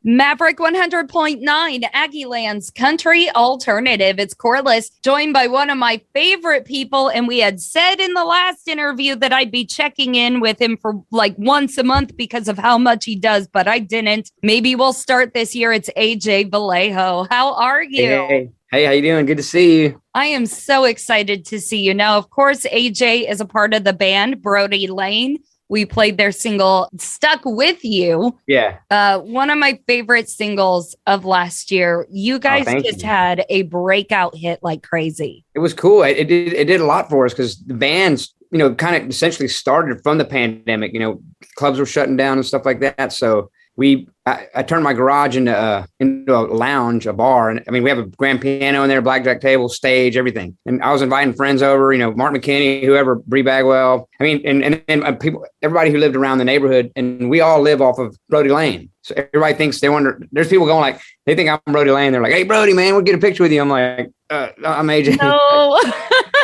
Maverick 100.9, Aggie Land's country alternative. It's Corliss, joined by one of my favorite people. And we had said in the last interview that I'd be checking in with him for like once a month because of how much he does, but I didn't. Maybe we'll start this year. It's AJ Vallejo. How are you? Hey, how you doing? Good to see you. I am so excited to see you. Now, of course, AJ is a part of the band, Brodie Lane. We played their single, Stuck With You. Yeah. One of my favorite singles of last year. You guys had a breakout hit like crazy. It was cool. It did a lot for us because the bands, kind of essentially started from the pandemic. Clubs were shutting down and stuff like that. So I turned my garage into a lounge, a bar. And we have a grand piano in there, blackjack table, stage, everything. And I was inviting friends over, Mark McKinney, whoever, Bree Bagwell. And people, everybody who lived around the neighborhood. And we all live off of Brodie Lane. So everybody thinks there's people going like, they think I'm Brodie Lane. They're like, hey, Brodie, man, we'll get a picture with you. I'm like, I'm AJ. No.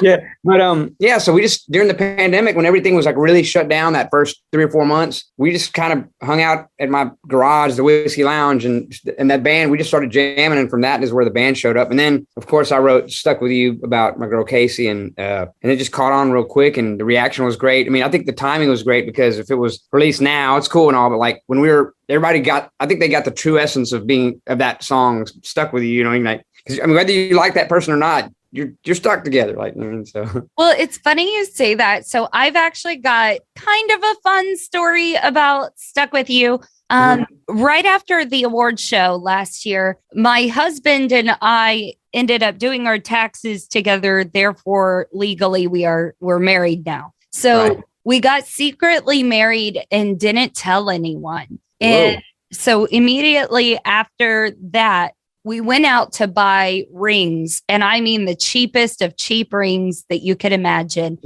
Yeah. But so we just, during the pandemic, when everything was like really shut down that first 3 or 4 months, we just kind of hung out at my garage, the Whiskey Lounge, and that band, we just started jamming. And from that is where the band showed up. And then, of course, I wrote Stuck With You about my girl Casey, and it just caught on real quick. And the reaction was great. I think the timing was great because if it was released now, it's cool and all, but like when I think they got the true essence of that song, Stuck With You, because whether you like that person or not, you're stuck together. So. Well, it's funny you say that. So I've actually got kind of a fun story about Stuck With You. Right after the award show last year, my husband and I ended up doing our taxes together. Therefore, legally, we're married now. So we got secretly married and didn't tell anyone. And so immediately after that, we went out to buy rings, and I mean the cheapest of cheap rings that you could imagine.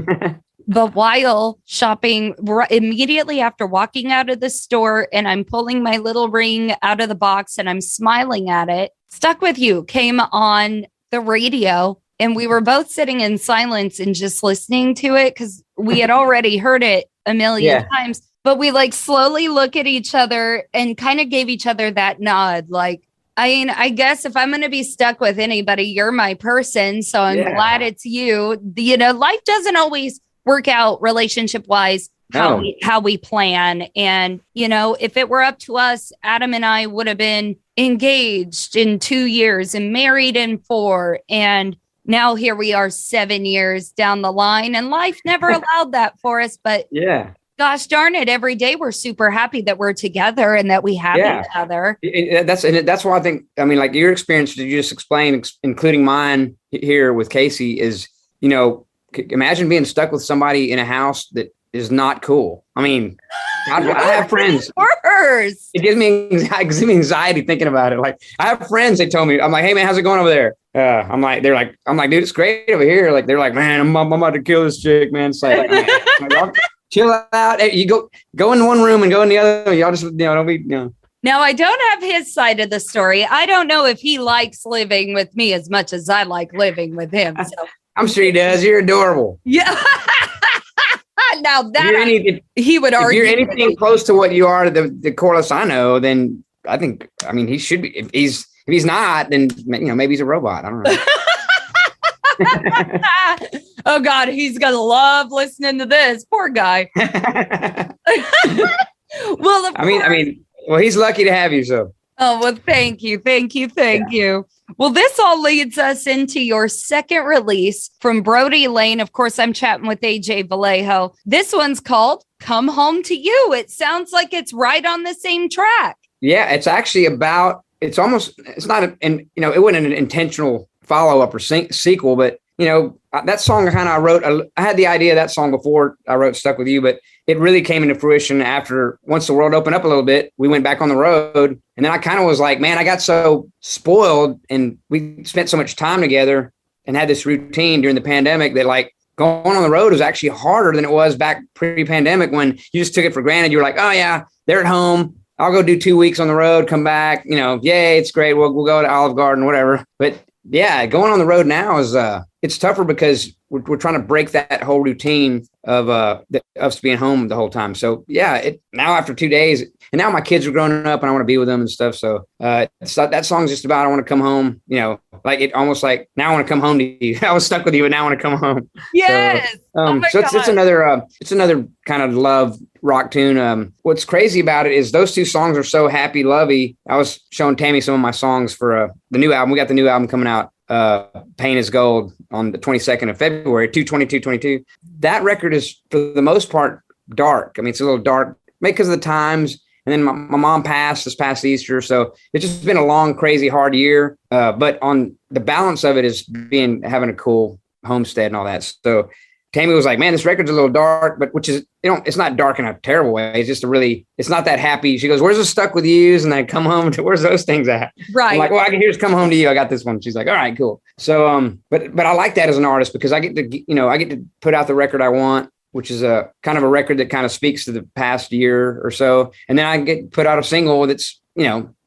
But while shopping, immediately after walking out of the store, and I'm pulling my little ring out of the box and I'm smiling at it, Stuck With You came on the radio, and we were both sitting in silence and just listening to it because we had already heard it a million times. But we slowly look at each other and kind of gave each other that nod. I guess if I'm going to be stuck with anybody, you're my person. So I'm glad it's you. Life doesn't always work out relationship wise, how we plan. And, if it were up to us, Adam and I would have been engaged in 2 years and married in 4. And now here we are 7 years down the line, and life never allowed that for us. But gosh darn it, every day we're super happy that we're together and that we have each other. That's why I think, like your experience that you just explained, including mine here with Casey, is, imagine being stuck with somebody in a house that is not cool. I have friends. Worse. It gives me anxiety thinking about it. Like, I have friends, they told me, I'm like, hey man, how's it going over there? I'm like, dude, it's great over here. Like, they're like, man, I'm about to kill this chick, man. It's like, chill out. You go in one room and go in the other. Y'all just, don't be, Now, I don't have his side of the story. I don't know if he likes living with me as much as I like living with him. So I'm sure he does. You're adorable. Yeah. Now that he would argue. If you're anything close to what you are, the Corliss I know, then I think, he should be. If he's not, then maybe he's a robot. I don't know. Oh God, he's gonna love listening to this. Poor guy. Well, well, he's lucky to have you. So. Oh, well, thank you. Well, this all leads us into your second release from Brodie Lane. Of course, I'm chatting with AJ Vallejo. This one's called Come Home to You. It sounds like it's right on the same track. Yeah, it's actually it wasn't an intentional follow-up or sequel, but that song I wrote, I had the idea of that song before I wrote Stuck With You, but it really came into fruition once the world opened up a little bit, we went back on the road. And then I kind of was like, man, I got so spoiled and we spent so much time together and had this routine during the pandemic that going on the road was actually harder than it was back pre-pandemic when you just took it for granted. You were like, oh yeah, they're at home. I'll go do 2 weeks on the road, come back, yay, it's great. We'll go to Olive Garden, whatever. But yeah, going on the road now is, it's tougher because we're trying to break that whole routine of us being home the whole time. So yeah, now after 2 days, and now my kids are growing up and I want to be with them and stuff. So that song's just about, I want to come home, like it almost like, now I want to come home to you. I was stuck with you and now I want to come home. Yes. So it's another kind of love rock tune. What's crazy about it is those two songs are so happy, lovey. I was showing Tammy some of my songs for the new album. We got the new album coming out, Pain is Gold, on the 22nd of February, 2/22/22. That record is, for the most part, dark. I mean, it's a little dark because of the times. And then my mom passed this past Easter. So it's just been a long, crazy, hard year. But on the balance of it is having a cool homestead and all that. So Tammy was like, man, this record's a little dark, but which is, it's not dark in a terrible way. It's just it's not that happy. She goes, where's the Stuck With Yous? And I come home to, where's those things at? Right. I'm like, well, I can here's Come Home to You. I got this one. She's like, all right, cool. So, but I like that as an artist because I get to put out the record I want, which is a kind of a record that kind of speaks to the past year or so. And then I get put out a single that's,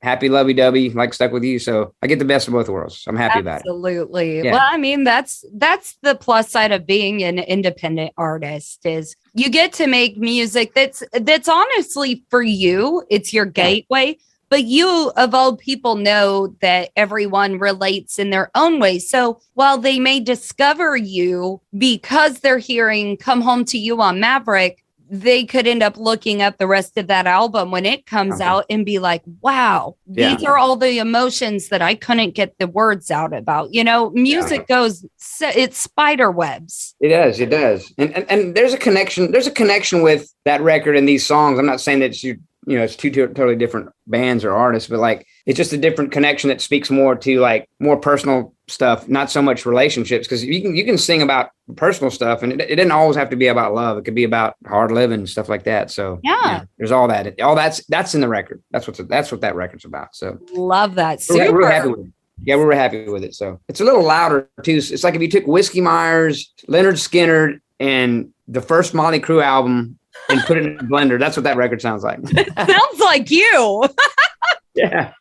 happy, lovey-dovey, like Stuck With You. So I get the best of both worlds. I'm happy about it. Absolutely. Yeah. Well, I mean, that's the plus side of being an independent artist is you get to make music that's honestly for you. It's your gateway. But you, of all people, know that everyone relates in their own way. So while they may discover you because they're hearing Come Home to You on Maverick, they could end up looking up the rest of that album when it comes out and be like, wow, these are all the emotions that I couldn't get the words out about. Music goes, it's spider webs. It does. And there's a connection with that record and these songs. I'm not saying that it's two totally different bands or artists, but like, it's just a different connection that speaks more to like more personal stuff, not so much relationships. Cause you can sing about personal stuff and it didn't always have to be about love. It could be about hard living and stuff like that. So there's all that, that's in the record. That's what that record's about. So love that. We're happy with it. Yeah, we were happy with it. So it's a little louder too. It's like if you took Whiskey Myers, Leonard Skinner, and the first Motley Crue album and put it in a blender. That's what that record sounds like. It sounds like you. Yeah.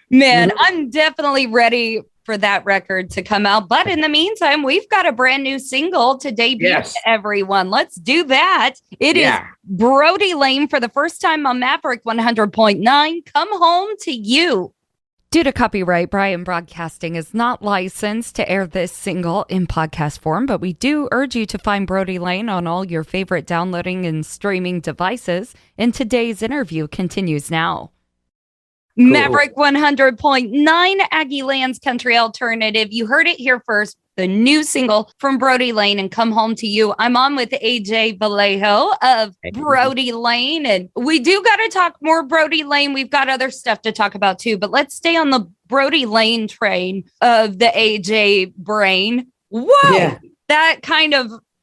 Man, I'm definitely ready for that record to come out. But in the meantime, we've got a brand new single to debut to everyone. Let's do that. It is Brodie Lane for the first time on Maverick 100.9. Come Home to You. Due to copyright, Brian Broadcasting is not licensed to air this single in podcast form, but we do urge you to find Brodie Lane on all your favorite downloading and streaming devices. And today's interview continues now. Cool. Maverick 100.9, Aggie Land's Country Alternative. You heard it here first. The new single from Brodie Lane and Come Home to You. I'm on with AJ Vallejo of Brodie Lane. And we do got to talk more Brodie Lane. We've got other stuff to talk about too, but let's stay on the Brodie Lane train of the AJ brain. Whoa, yeah.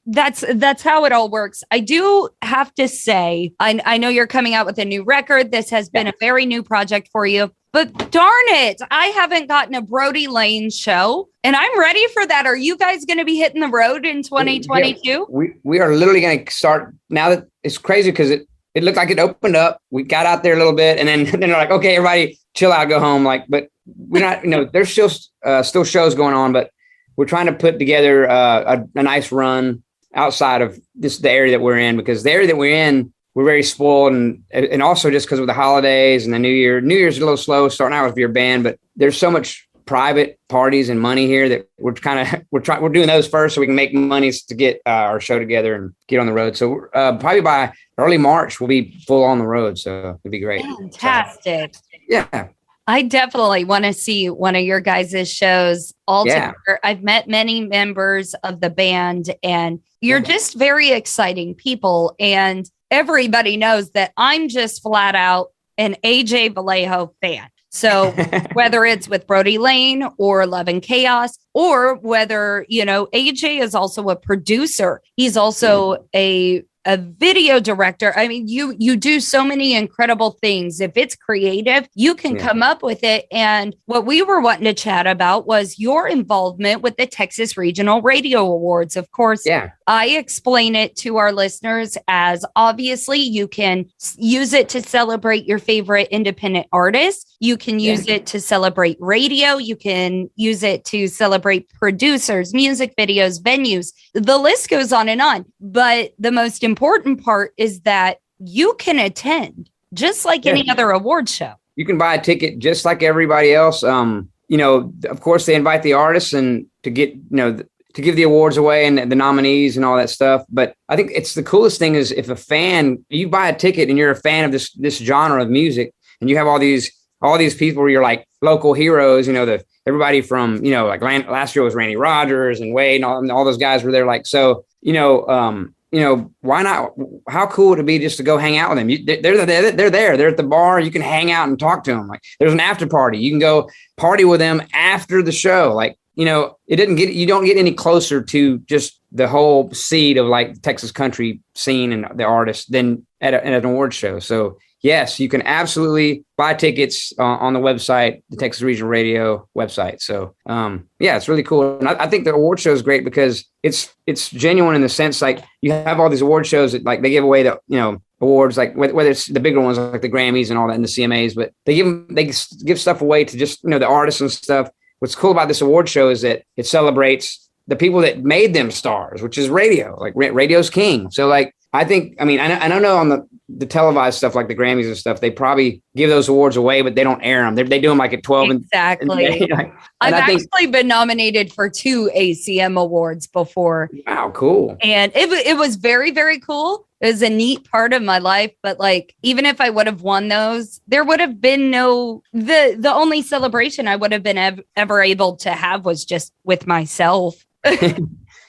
That's how it all works. I do have to say, I know you're coming out with a new record. This has been a very new project for you. But darn it, I haven't gotten a Brodie Lane show, and I'm ready for that. Are you guys going to be hitting the road in 2022? Yeah, we are literally going to start now. That it's crazy because it looked like it opened up. We got out there a little bit, and then they're like, okay, everybody chill out, go home. Like, but we're not. There's still shows going on, but we're trying to put together a nice run outside of the area that we're in, because the area that we're in, we're very spoiled, and also just because of the holidays and the New Year. New Year's a little slow starting out with your band, but there's so much private parties and money here that we're doing those first so we can make money to get our show together and get on the road. So probably by early March we'll be full on the road. So it'd be great. Fantastic. So, yeah. I definitely want to see one of your guys' shows all together. I've met many members of the band, and you're just very exciting people. And everybody knows that I'm just flat out an AJ Vallejo fan. So whether it's with Brodie Lane or Love and Chaos, or whether, AJ is also a producer. He's also a a video director. I mean, you do so many incredible things. If it's creative, you can come up with it. And what we were wanting to chat about was your involvement with the Texas Regional Radio Awards. Of course, I explain it to our listeners as obviously you can use it to celebrate your favorite independent artists. You can use it to celebrate radio. You can use it to celebrate producers, music videos, venues. The list goes on and on. But the most important part is that you can attend just like any other award show. You can buy a ticket just like everybody else. Of course, they invite the artists and to get, to give the awards away and the nominees and all that stuff. But I think it's the coolest thing is if you buy a ticket and you're a fan of this genre of music, and you have all these people where you're like local heroes, everybody from, like last year was Randy Rogers and Wade and all those guys were there. Like, so, why not? How cool would it be just to go hang out with them? They're there. They're at the bar. You can hang out and talk to them. Like there's an after party. You can go party with them after the show. Like, you don't get any closer to just the whole seed of like Texas country scene and the artists than at an award show. So yes, you can absolutely buy tickets on the website, the Texas Regional Radio website. So it's really cool. And I think the award show is great because it's genuine in the sense like you have all these award shows that like they give away the awards, like whether it's the bigger ones like the Grammys and all that and the CMAs, but they give stuff away to just the artists and stuff. What's cool about this award show is that it celebrates the people that made them stars, which is radio. Like radio's king. So like I don't know on the televised stuff like the Grammys and stuff, they probably give those awards away, but they don't air them. They do them like at 12. Exactly. I've actually been nominated for 2 ACM awards before. Wow, cool. And it was very, very cool. It was a neat part of my life. But like, even if I would have won those, there would have been the only celebration I would have been ever able to have was just with myself.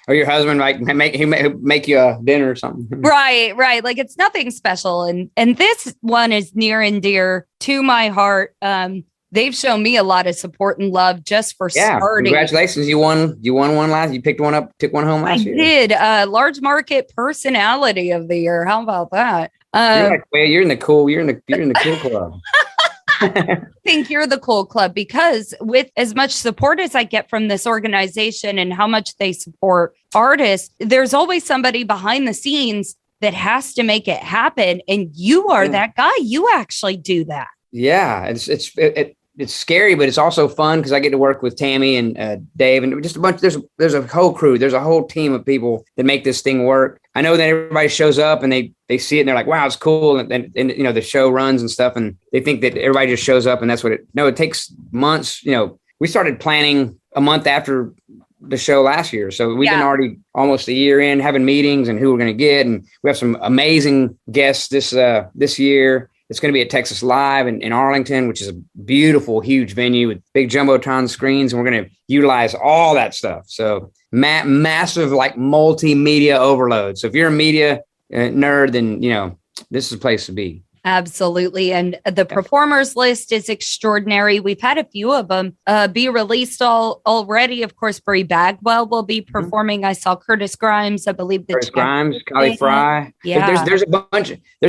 Or your husband might make you a dinner or something. Right. Like it's nothing special. And this one is near and dear to my heart. They've shown me a lot of support and love just for starting. Congratulations. You won one last, you picked one up, took one home last year. I did. Large market personality of the year. How about that? You're in the cool club. I think you're the cool club because with as much support as I get from this organization and how much they support artists, there's always somebody behind the scenes that has to make it happen. And you are that guy. You actually do that. Yeah. It's scary, but it's also fun because I get to work with Tammy and Dave and just a bunch. There's a whole crew. There's a whole team of people that make this thing work. I know that everybody shows up and they see it and they're like, wow, it's cool. And the show runs and stuff. And they think that everybody just shows up and that's what it takes months. We started planning a month after the show last year. So we've been already almost a year in having meetings and who we're going to get. And we have some amazing guests this year. It's going to be at Texas Live in Arlington, which is a beautiful, huge venue with big Jumbotron screens. And we're going to utilize all that stuff. So massive, like multimedia overload. So if you're a media nerd, then, this is a place to be. Absolutely. And the performers list is extraordinary. We've had a few of them be released already. Of course, Brie Bagwell will be performing. I saw Curtis Grimes, I believe. Curtis Grimes, Kylie Fry. Yeah. But there's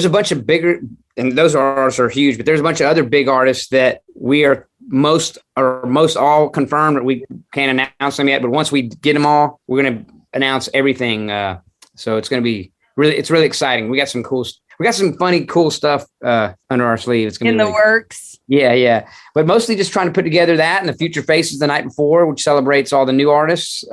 a bunch of bigger, and those artists are huge, but there's a bunch of other big artists that we are most all confirmed that we can't announce them yet. But once we get them all, we're going to announce everything. So it's going to be really exciting. We got some funny, cool stuff under our sleeve. It's going to be the works. Yeah. But mostly just trying to put together that and the Future Faces the night before, which celebrates all the new artists.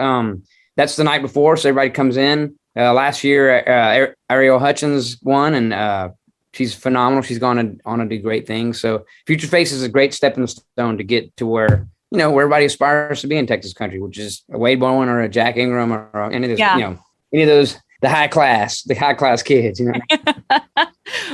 That's the night before, so everybody comes in. Last year, Ariel Hutchins won, and she's phenomenal. She's gone on to do great things. So Future Faces is a great stepping stone to get to where where everybody aspires to be in Texas country, which is a Wade Bowen or a Jack Ingram or any of this, any of those. The high class kids,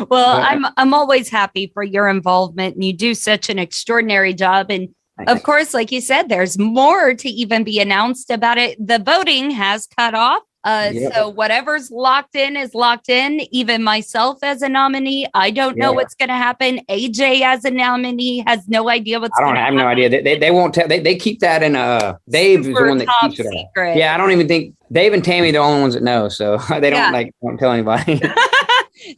Well, I'm always happy for your involvement, and you do such an extraordinary job. And of course, like you said, there's more to even be announced about it. The voting has cut off. So whatever's locked in is locked in. Even myself as a nominee, I don't know what's going to happen. AJ as a nominee has no idea what's going to happen. I have no idea. They won't tell. They keep that in. Dave is the one that keeps it secret. Yeah, I don't even think Dave and Tammy are the only ones that know. So they don't tell anybody.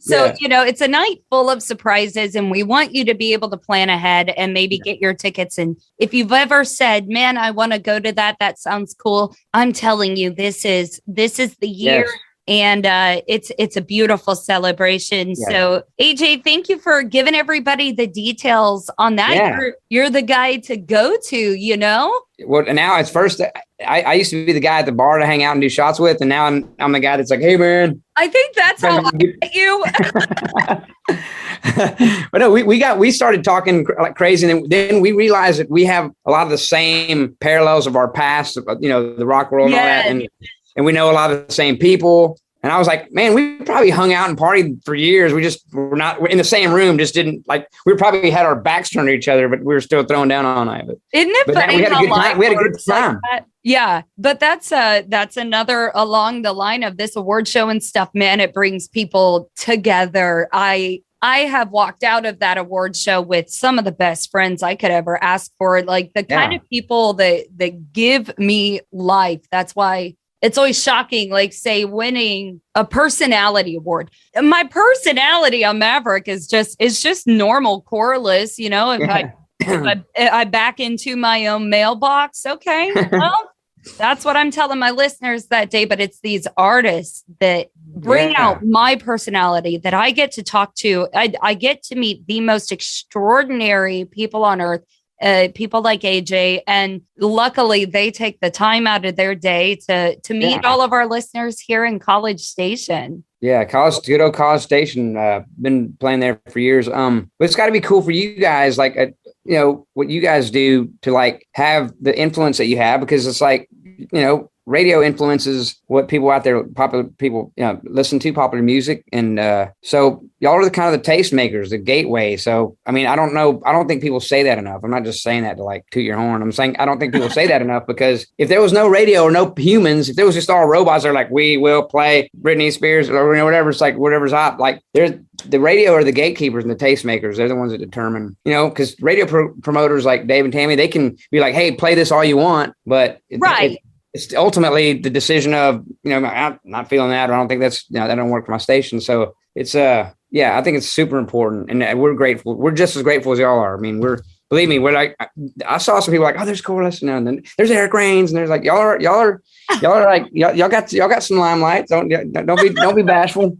So, it's a night full of surprises, and we want you to be able to plan ahead and maybe get your tickets. And if you've ever said, man, I want to go to that sounds cool. I'm telling you, this is the year. Yes. And it's a beautiful celebration. Yes. So, AJ, thank you for giving everybody the details on that. Yeah. You're the guy to go to, Well, now it's first. I used to be the guy at the bar to hang out and do shots with, and now I'm the guy that's like, hey, man. I think that's how I met you. But no, we started talking like crazy, and then we realized that we have a lot of the same parallels of our past, the rock world and all that, and we know a lot of the same people. And I was like, man, we probably hung out and partied for years. We're in the same room, just didn't we probably had our backs turned to each other, but we were still throwing down all night. But isn't it funny? We had a good time. Like yeah. But that's another along the line of this award show and stuff, man. It brings people together. I have walked out of that award show with some of the best friends I could ever ask for. Like the kind of people that give me life. That's why it's always shocking, like say winning a personality award. My personality on Maverick is just normal, coreless, If I back into my own mailbox, okay, well, that's what I'm telling my listeners that day. But it's these artists that bring out my personality that I get to talk to. I get to meet the most extraordinary people on earth. People like AJ, and luckily they take the time out of their day to meet all of our listeners here in College Station. Yeah, good old College Station. Been playing there for years. But it's got to be cool for you guys, like what you guys do to like have the influence that you have, because it's like radio influences what people out there, popular people, listen to popular music. And so y'all are the kind of the tastemakers, the gateway. So, I mean, I don't think people say that enough. I'm not just saying that to like toot your horn. I'm saying I don't think people say that enough, because if there was no radio or no humans, if there was just all robots, they're like, we will play Britney Spears or whatever. It's like whatever's hot. Like there's the radio are the gatekeepers and the tastemakers. They're the ones that determine, because radio promoters like Dave and Tammy, they can be like, hey, play this all you want. But it's ultimately the decision of, I'm not feeling that, or I don't think that's, that don't work for my station. So it's, I think it's super important, and we're grateful. We're just as grateful as y'all are. I mean, believe me, we're like, I saw some people like, oh, there's Corliss, and then there's Eric Rains, and there's like, y'all are like, y'all got some limelight. Don't be bashful.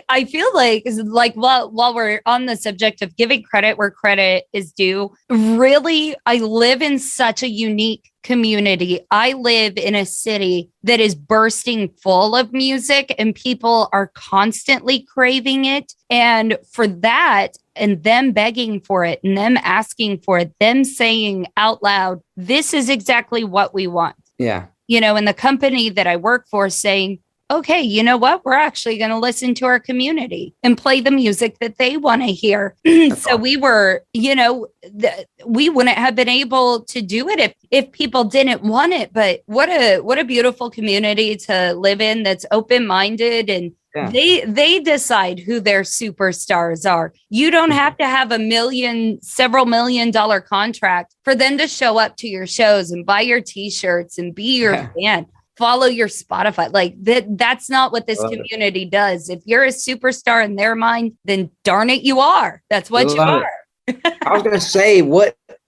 I feel like while we're on the subject of giving credit where credit is due, really, I live in such a unique community. I live in a city that is bursting full of music, and people are constantly craving it. And for that, and them begging for it, and them asking for it, them saying out loud, this is exactly what we want. Yeah. And the company that I work for saying, okay, you know what? We're actually going to listen to our community and play the music that they want to hear. So we were, we wouldn't have been able to do it if people didn't want it. But what a beautiful community to live in that's open-minded, and they decide who their superstars are. You don't have to have several $1 million contract for them to show up to your shows and buy your t-shirts and be your fan. Follow your Spotify. Like that's not what this community does. If you're a superstar in their mind, then darn it, you are. That's what you are. I was going to say,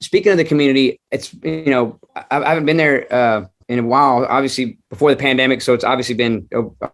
speaking of the community, it's, I haven't been there in a while, obviously before the pandemic. So it's obviously been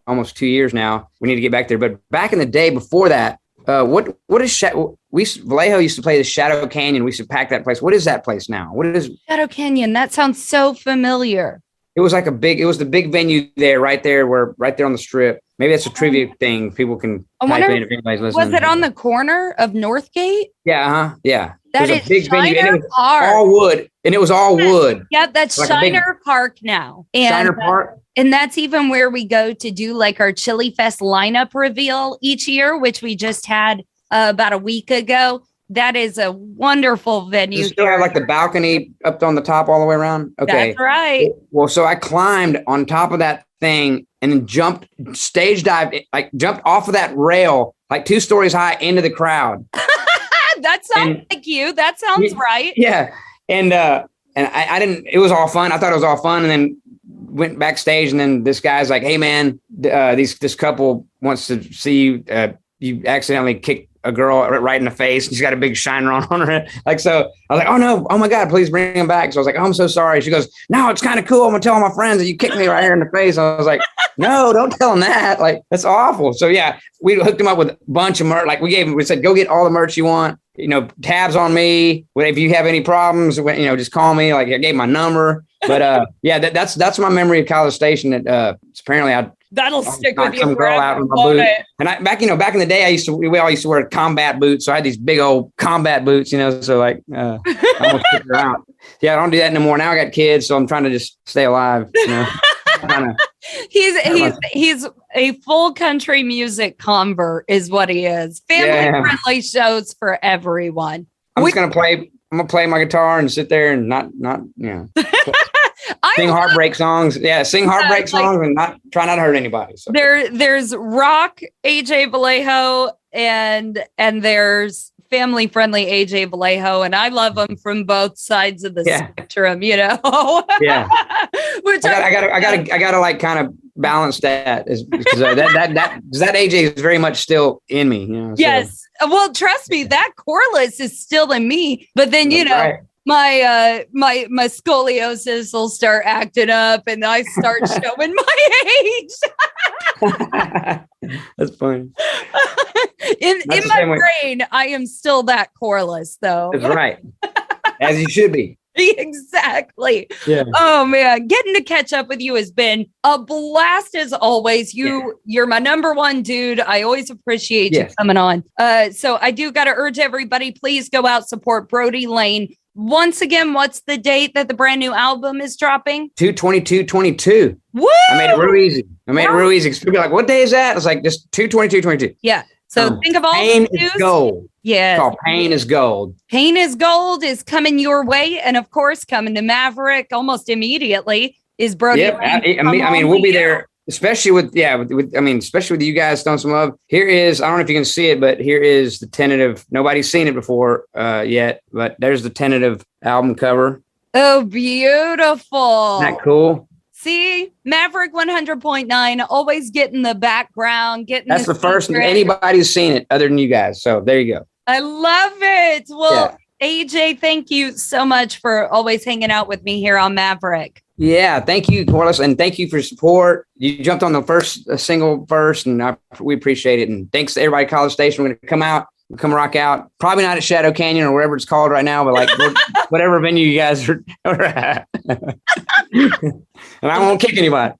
almost 2 years now. We need to get back there. But back in the day before that, what is Vallejo used to play the Shadow Canyon. We used to pack that place. What is that place now? What is Shadow Canyon? That sounds so familiar. It was the big venue there, right there on the strip. Maybe that's a trivia thing. People can type in if anybody's listening. Was it on the corner of Northgate? Yeah. Yeah. That is big Shiner venue. It was all wood, and it was all wood. Yeah, that's like Shiner Park now. And, Shiner Park. And that's even where we go to do like our Chili Fest lineup reveal each year, which we just had about a week ago. That is a wonderful venue. You still have like the balcony up on the top all the way around? Okay. That's right. Well, so I climbed on top of that thing and then stage dived, like jumped off of that rail, like 2 stories high into the crowd. That sounds like you. That sounds right. Yeah. And I didn't, it was all fun. I thought it was all fun. And then went backstage, and then this guy's like, hey man, this couple wants to see you. You accidentally kicked a girl right in the face. She's got a big shiner on her. Like, so I was like, oh no, oh my God, please bring him back. So I was like, oh, I'm so sorry. She goes, no, it's kind of cool. I'm gonna tell all my friends that you kicked me right here in the face. I was like, no, don't tell them that. Like, that's awful. So yeah, we hooked him up with a bunch of merch. Like we said, go get all the merch you want, tabs on me. If you have any problems, just call me. Like, I gave my number, but yeah, that's my memory of College Station. That apparently that'll stick with you. Some girl out in my boot. And back in the day, we all used to wear combat boots. So I had these big old combat boots, so like, I almost took her out. Yeah, I don't do that anymore. Now I got kids, so I'm trying to just stay alive. He's a full country music convert is what he is. Family friendly shows for everyone. I'm gonna play my guitar and sit there and not sing heartbreak songs. Yeah, sing heartbreak songs and try not to hurt anybody. So. There's rock AJ Vallejo and there's family friendly AJ Vallejo, and I love them from both sides of the spectrum. Yeah. Which I gotta like kind of balance that because that AJ is very much still in me. Yes. Well, trust me, that chorus is still in me. But then right. My scoliosis will start acting up, and I start showing my age. That's funny. In my brain, I am still that chorus, though. That's right, as you should be. Exactly. Yeah. Oh man, getting to catch up with you has been a blast as always. You're my number one dude. I always appreciate you coming on. So I do got to urge everybody, please go out, support Brodie Lane. Once again, what's the date that the brand new album is dropping? 2/22/22. Woo! I made it real easy. People be like, what day is that? It's like just 2/22/22. Yeah. So think of all Pain is Gold. Yeah. It's called Pain is Gold. Pain is Gold is coming your way. And of course, coming to Maverick almost immediately is Brodie. Yep. I mean, we'll be there, especially with you guys throwing some love. Here is, I don't know if you can see it, but here is the tentative. Nobody's seen it before yet, but there's the tentative album cover. Oh, beautiful. Isn't that cool? See, Maverick 100.9, always getting the background, That's the first anybody's seen it other than you guys. So there you go. I love it. Well, AJ, thank you so much for always hanging out with me here on Maverick. Yeah, thank you, Corliss, and thank you for support. You jumped on the first single first, and we appreciate it. And thanks to everybody at College Station. We're going to come rock out. Probably not at Shadow Canyon or wherever it's called right now, but like whatever venue you guys are at. And I won't kick anybody.